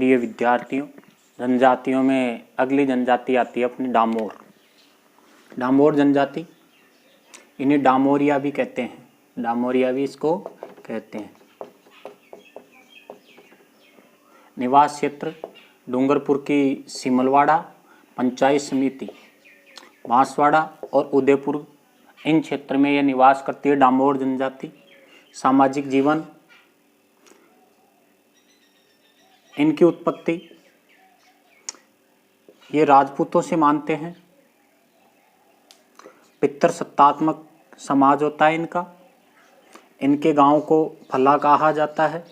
प्रिय विद्यार्थियों, जनजातियों में अगली जनजाति आती है अपनी डामोर। डामोर जनजाति, इन्हें डामोरिया भी कहते हैं, डामोरिया भी इसको कहते हैं। निवास क्षेत्र डूंगरपुर की सिमलवाड़ा पंचायत समिति, बांसवाड़ा और उदयपुर, इन क्षेत्र में यह निवास करती है डामोर जनजाति। सामाजिक जीवन, इनकी उत्पत्ति, ये राजपूतों से मानते हैं। पितर सत्तात्मक समाज होता है इनका। इनके गांव को फला कहा जाता है।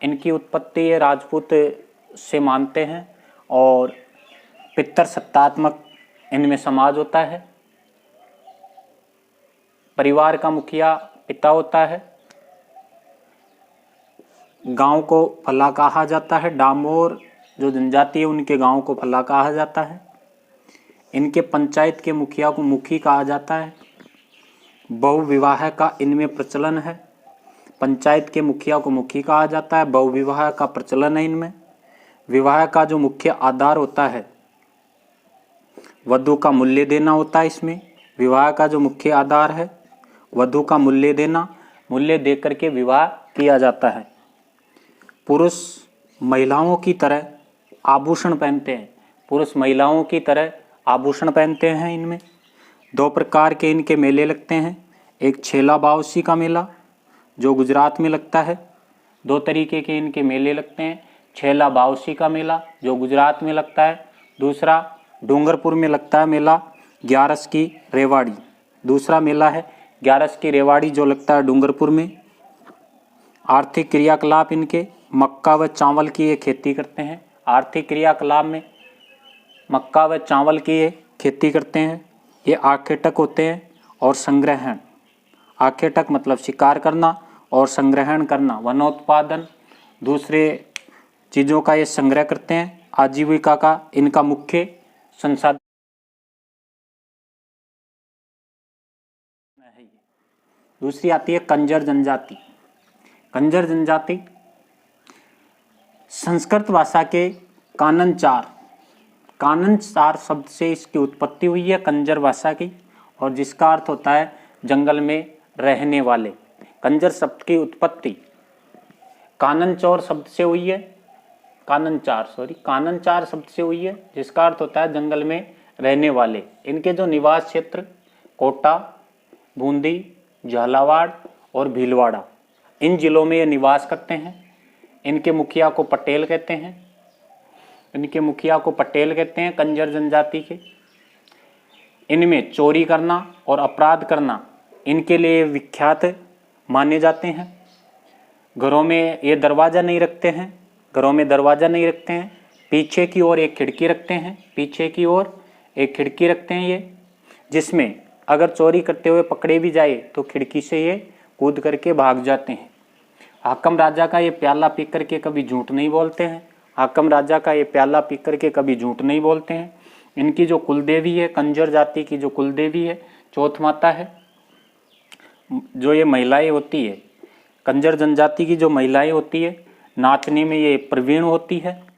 इनकी उत्पत्ति ये राजपूत से मानते हैं और पितर सत्तात्मक इनमें समाज होता है। परिवार का मुखिया पिता होता है। गांव को फला कहा जाता है। डामोर जो जनजाति है उनके गांव को फला कहा जाता है। इनके पंचायत के मुखिया को मुखी कहा जाता है। बहुविवाह का इनमें प्रचलन है। पंचायत के मुखिया को मुखी कहा जाता है। बहुविवाह का प्रचलन है इनमें। विवाह का जो मुख्य आधार होता है वधू का मूल्य देना होता है। इसमें विवाह का जो मुख्य आधार है वधू का मूल्य देना, मूल्य देकर के विवाह किया जाता है। पुरुष महिलाओं की तरह आभूषण पहनते हैं। पुरुष महिलाओं की तरह आभूषण पहनते हैं। इनमें दो प्रकार के इनके मेले लगते हैं। एक छेला बावसी का मेला जो गुजरात में लगता है। दो तरीके के इनके मेले लगते हैं। छेला बावसी का मेला जो गुजरात में लगता है। दूसरा डूंगरपुर में लगता है मेला ग्यारस की रेवाड़ी। दूसरा मेला है ग्यारस की रेवाड़ी जो लगता है डूंगरपुर में। आर्थिक क्रियाकलाप इनके मक्का व चावल की ये खेती करते हैं। आर्थिक क्रियाकलाप में मक्का व चावल की ये खेती करते हैं। ये आखेटक होते हैं और संग्रहण। आखेटक मतलब शिकार करना और संग्रहण करना, वनोत्पादन, दूसरे चीज़ों का ये संग्रह करते हैं। आजीविका का इनका मुख्य संसाधन है। दूसरी आती है कंजर जनजाति। कंजर जनजाति संस्कृत भाषा के कानन चार शब्द से इसकी उत्पत्ति हुई है, कंजर भाषा की, और जिसका अर्थ होता है जंगल में रहने वाले। कंजर शब्द की उत्पत्ति काननचौर शब्द से हुई है। काननचार शब्द से हुई है जिसका अर्थ होता है जंगल में रहने वाले। इनके जो निवास क्षेत्र कोटा, बूंदी, झालावाड़ और भीलवाड़ा, इन जिलों में ये निवास करते हैं। इनके मुखिया को पटेल कहते हैं। कंजर जनजाति के इनमें चोरी करना और अपराध करना इनके लिए विख्यात माने जाते हैं। घरों में ये दरवाज़ा नहीं रखते हैं। पीछे की ओर एक खिड़की रखते हैं ये, जिसमें अगर चोरी करते हुए पकड़े भी जाए तो खिड़की से ये कूद करके भाग जाते हैं। हाकम राजा का ये प्याला पी करके कभी झूठ नहीं बोलते हैं। इनकी जो कुलदेवी है, कंजर जाति की जो कुलदेवी है, चौथ माता है। जो ये महिलाएं होती है, कंजर जनजाति की जो महिलाएं होती है, नाचने में ये प्रवीण होती है।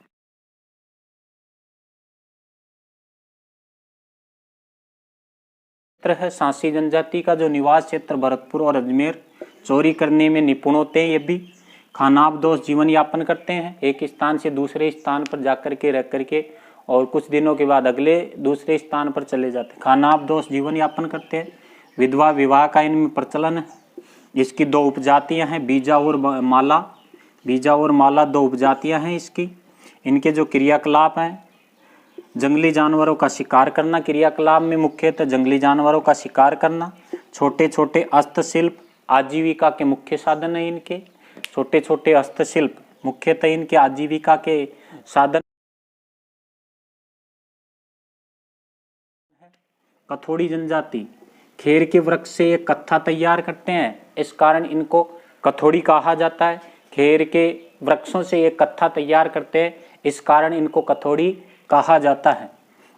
सांसी जनजाति का जो निवास क्षेत्र भरतपुर और अजमेर, चोरी करने में निपुण होते हैं। ये भी खानाबदोश जीवन यापन करते हैं। एक स्थान से दूसरे स्थान पर जाकर के रह करके और कुछ दिनों के बाद अगले दूसरे स्थान पर चले जाते हैं। खानाबदोश जीवन यापन करते हैं। विधवा विवाह का इनमें प्रचलन है। इसकी दो उपजातियां हैं, बीजा और माला दो उपजातियां हैं इसकी। इनके जो क्रियाकलाप हैं, जंगली जानवरों का शिकार करना, क्रियाकलाप में मुख्यतः जंगली जानवरों का शिकार करना। छोटे छोटे हस्तशिल्प आजीविका के मुख्य साधन है इनके। छोटे छोटे हस्तशिल्प मुख्यतः इनके आजीविका के साधन। कथोड़ी जनजाति खेर के वृक्ष से एक कत्था तैयार करते हैं, इस कारण इनको कथोड़ी कहा जाता है। खेर के वृक्षों से एक कत्था तैयार करते हैं, इस कारण इनको कथोड़ी कहा जाता है।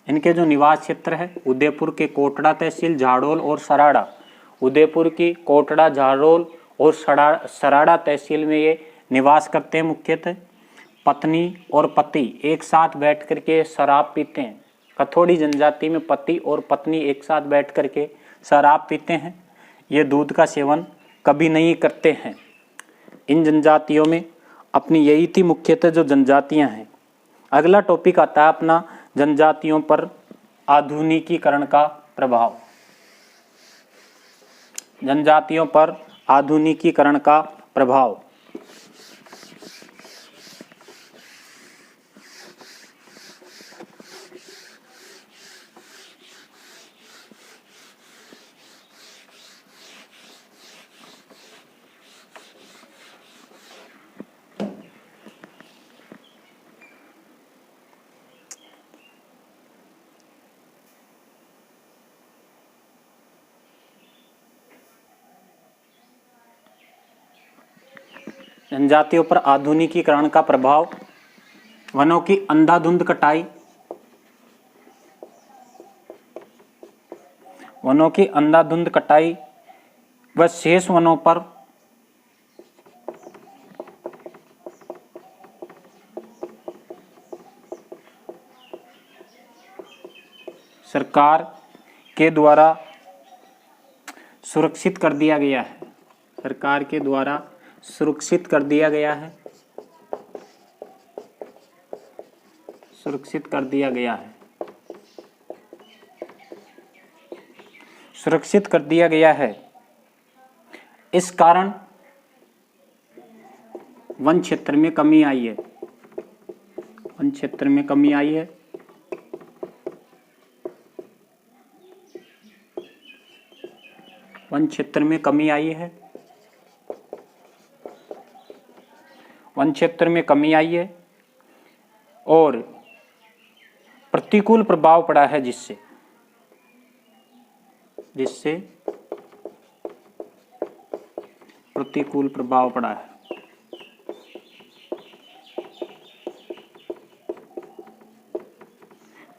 इनके जो निवास क्षेत्र है उदयपुर के कोटड़ा तहसील, झाड़ोल और सराड़ा। उदयपुर की कोटड़ा, झाड़ोल और सराड़ा तहसील में ये निवास करते हैं मुख्यतः। पत्नी और पति एक साथ बैठ करके शराब पीते हैं। कथोड़ी जनजाति में पति और पत्नी एक साथ बैठ करके शराब पीते हैं। ये दूध का सेवन कभी नहीं करते हैं। इन जनजातियों में अपनी यही थी मुख्यतः जो जनजातियां हैं। अगला टॉपिक आता है अपना जनजातियों पर आधुनिकीकरण का प्रभाव। जनजातियों पर आधुनिकीकरण का प्रभाव। जनजातियों पर आधुनिकीकरण का प्रभाव। वनों की अंधाधुंध कटाई। वनों की अंधाधुंध कटाई व शेष वनों पर सरकार के द्वारा सुरक्षित कर दिया गया है। सरकार के द्वारा सुरक्षित कर दिया गया है। सुरक्षित कर दिया गया है। सुरक्षित कर दिया गया है। इस कारण वन क्षेत्र में कमी आई है। वन क्षेत्र में कमी आई है। वन क्षेत्र में कमी आई है। वन क्षेत्र में कमी आई है और प्रतिकूल प्रभाव पड़ा है जिससे प्रतिकूल प्रभाव पड़ा है।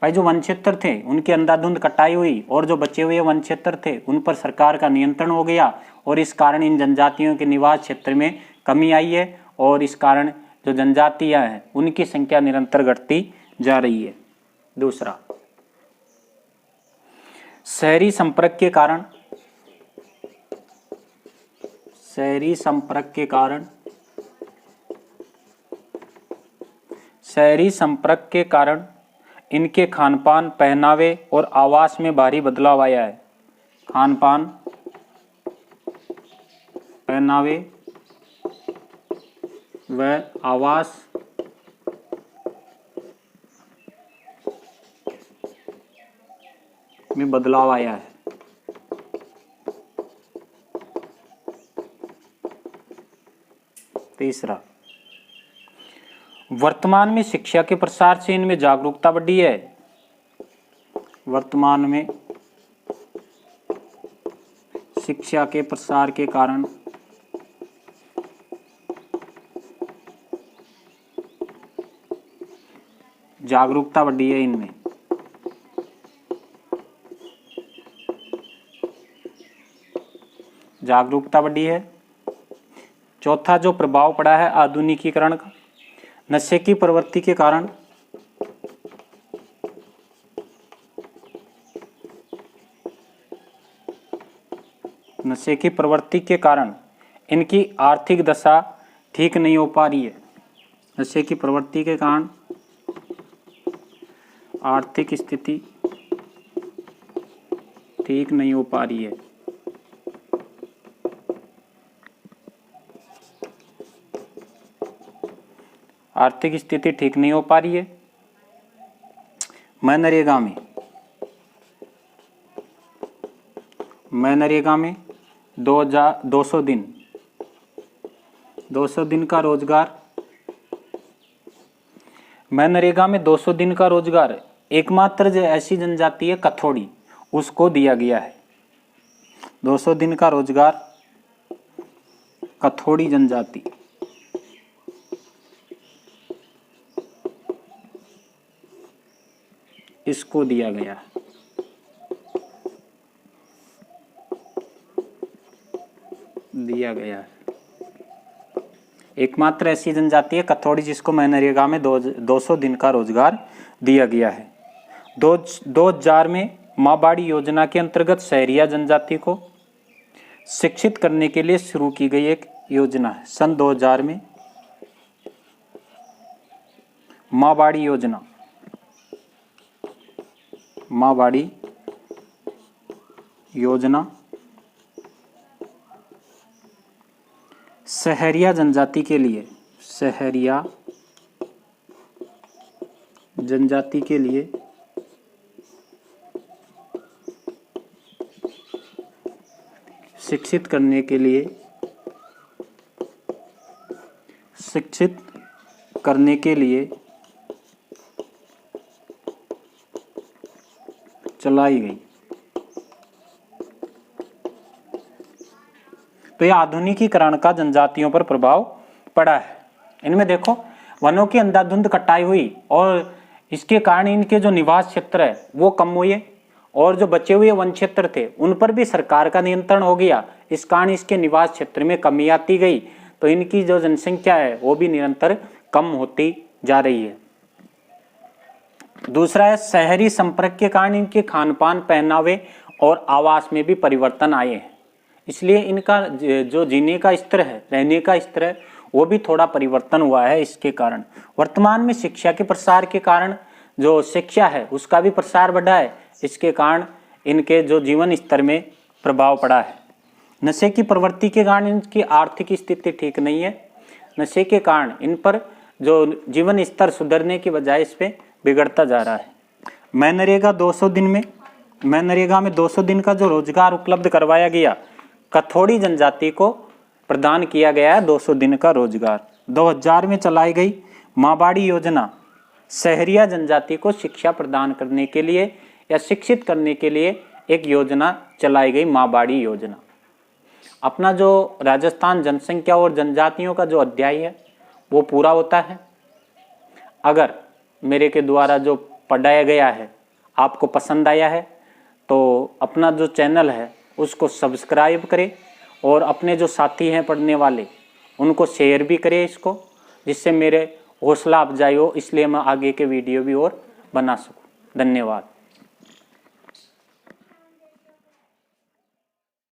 भाई जो वन क्षेत्र थे उनकी अंधाधुंध कटाई हुई और जो बचे हुए वन क्षेत्र थे उन पर सरकार का नियंत्रण हो गया और इस कारण इन जनजातियों के निवास क्षेत्र में कमी आई है और इस कारण जो जनजातियां हैं उनकी संख्या निरंतर घटती जा रही है। दूसरा, शहरी संपर्क के कारण शहरी संपर्क के कारण इनके खानपान, पहनावे और आवास में भारी बदलाव आया है। खानपान, पहनावे व आवास में बदलाव आया है। तीसरा, वर्तमान में शिक्षा के प्रसार से इनमें जागरूकता बढ़ी है। वर्तमान में शिक्षा के प्रसार के कारण जागरूकता बढ़ी है। इनमें जागरूकता बढ़ी है। चौथा जो प्रभाव पड़ा है आधुनिकीकरण का, नशे की प्रवृत्ति के कारण इनकी आर्थिक दशा ठीक नहीं हो पा रही है। नशे की प्रवृत्ति के कारण आर्थिक स्थिति ठीक नहीं हो पा रही है। आर्थिक स्थिति ठीक नहीं हो पा रही है। मनरेगा में 200 दिन का रोजगार। मनरेगा में 200 दिन का रोजगार एकमात्र जो ऐसी जनजाति है कथोड़ी, उसको दिया गया है। 200 दिन का रोजगार कथोड़ी जनजाति, इसको दिया गया है। एकमात्र ऐसी जनजाति है कथौड़ी जिसको मनरेगा में 200 दिन का रोजगार दिया गया है। 2000 में माँबाड़ी योजना के अंतर्गत शहरिया जनजाति को शिक्षित करने के लिए शुरू की गई एक योजना है। सन 2000 में माँबाड़ी योजना, माँबाड़ी योजना शहरिया जनजाति के लिए, शहरिया जनजाति के लिए शिक्षित करने के लिए, शिक्षित करने के लिए चलाई गई। तो यह आधुनिकीकरण का जनजातियों पर प्रभाव पड़ा है। इनमें देखो वनों की अंधाधुंध कटाई हुई और इसके कारण इनके जो निवास क्षेत्र है वो कम हुए और जो बचे हुए वन क्षेत्र थे उन पर भी सरकार का नियंत्रण हो गया। इस कारण इसके निवास क्षेत्र में कमी आती गई, तो इनकी जो जनसंख्या है वो भी निरंतर कम होती जा रही है। दूसरा है शहरी संपर्क के कारण इनके खान पान, पहनावे और आवास में भी परिवर्तन आए हैं, इसलिए इनका जो जीने का स्तर है, रहने का स्तर है, वो भी थोड़ा परिवर्तन हुआ है। इसके कारण वर्तमान में शिक्षा के प्रसार के कारण जो शिक्षा है उसका भी प्रसार बढ़ा है, इसके कारण इनके जो जीवन स्तर में प्रभाव पड़ा है। नशे की प्रवृत्ति के कारण इनकी आर्थिक स्थिति ठीक नहीं है। नशे के कारण इन पर जो जीवन स्तर सुधरने की बजाय इस पे बिगड़ता जा रहा है। मनरेगा 200 दिन में, मनरेगा में 200 दिन का जो रोजगार उपलब्ध करवाया गया, कथौड़ी जनजाति को प्रदान किया गया है 200 दिन का रोजगार। 2000 में चलाई गई माँबाड़ी योजना शहरिया जनजाति को शिक्षा प्रदान करने के लिए या शिक्षित करने के लिए एक योजना चलाई गई, माँबाड़ी योजना। अपना जो राजस्थान जनसंख्या और जनजातियों का जो अध्याय है वो पूरा होता है। अगर मेरे के द्वारा जो पढ़ाया गया है आपको पसंद आया है तो अपना जो चैनल है उसको सब्सक्राइब करें और अपने जो साथी हैं पढ़ने वाले उनको शेयर भी करें इसको, जिससे मेरे हौसला अफजाई हो, इसलिए मैं आगे के वीडियो भी और बना सकूं। धन्यवाद।